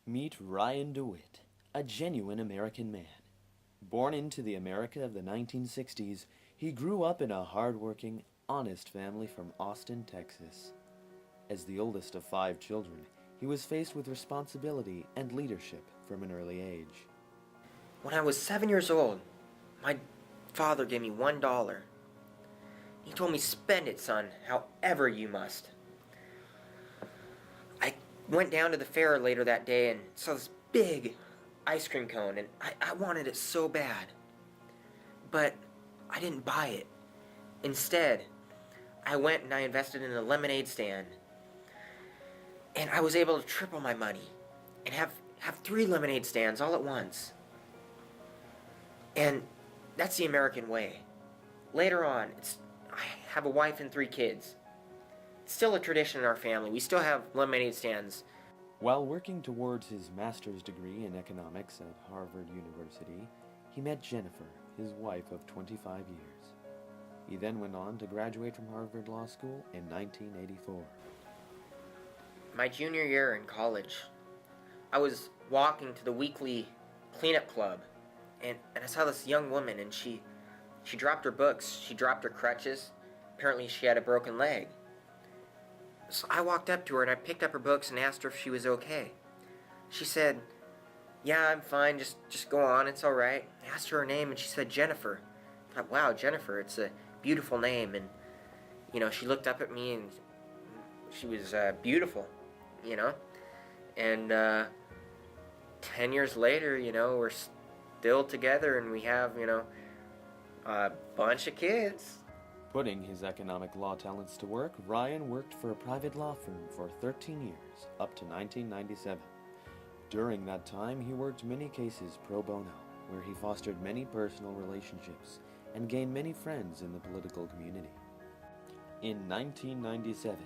Meet Ryan Dewitt, a genuine American man. Born into the America of the 1960s, he grew up in a hard-working, honest family from Austin, Texas. As the oldest of 5 children, he was faced with responsibility and leadership from an early age. When I was 7 years old, my father gave me $1. He told me, "Spend it, son, however you must." I went down to the fair later that day and saw this big ice cream cone, and I wanted it so bad. But I didn't buy it. Instead, I went and I invested in a lemonade stand. And I was able to triple my money and have 3 lemonade stands all at once. And that's the American way. Later on, I have a wife and 3 kids. It's still a tradition in our family. We still have lemonade stands. While working towards his master's degree in economics at Harvard University, he met Jennifer, his wife of 25 years. He then went on to graduate from Harvard Law School in 1984. My junior year in college, I was walking to the weekly cleanup club, and I saw this young woman, and she dropped her books, she dropped her crutches. Apparently she had a broken leg. So I walked up to her and I picked up her books and asked her if she was okay. She said, "Yeah, I'm fine, just go on, it's alright." I asked her name and she said Jennifer. I thought, wow, Jennifer, it's a beautiful name. And, she looked up at me and she was beautiful, And 10 years later, we're still together and we have, a bunch of kids. Putting his economic law talents to work, Ryan worked for a private law firm for 13 years, up to 1997. During that time, he worked many cases pro bono, where he fostered many personal relationships and gained many friends in the political community. In 1997,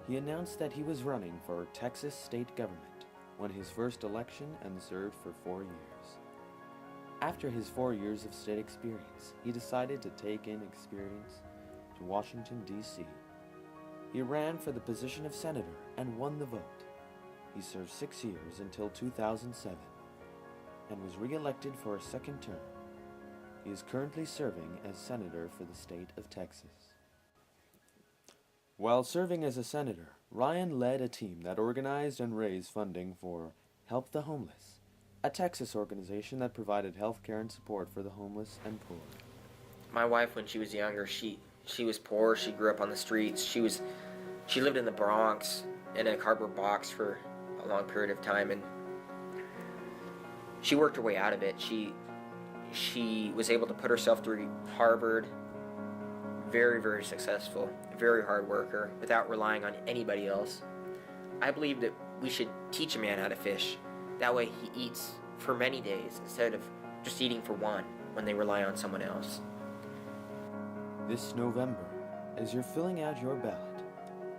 he announced that he was running for Texas state government, won his first election, and served for 4 years. After his 4 years of state experience, he decided to take in experience to Washington, D.C. He ran for the position of senator and won the vote. He served 6 years until 2007 and was re-elected for a second term. He is currently serving as senator for the state of Texas. While serving as a senator, Ryan led a team that organized and raised funding for Help the Homeless, a Texas organization that provided health care and support for the homeless and poor. My wife, when she was younger, she was poor. She grew up on the streets. She lived in the Bronx in a cardboard box for a long period of time, and she worked her way out of it. She was able to put herself through Harvard. Very, very successful. Very hard worker without relying on anybody else. I believe that we should teach a man how to fish. That way he eats for many days instead of just eating for one when they rely on someone else. This November, as you're filling out your ballot,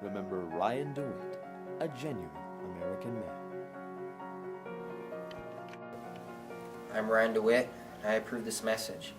remember Ryan Dewitt, a genuine American man. I'm Ryan Dewitt, and I approve this message.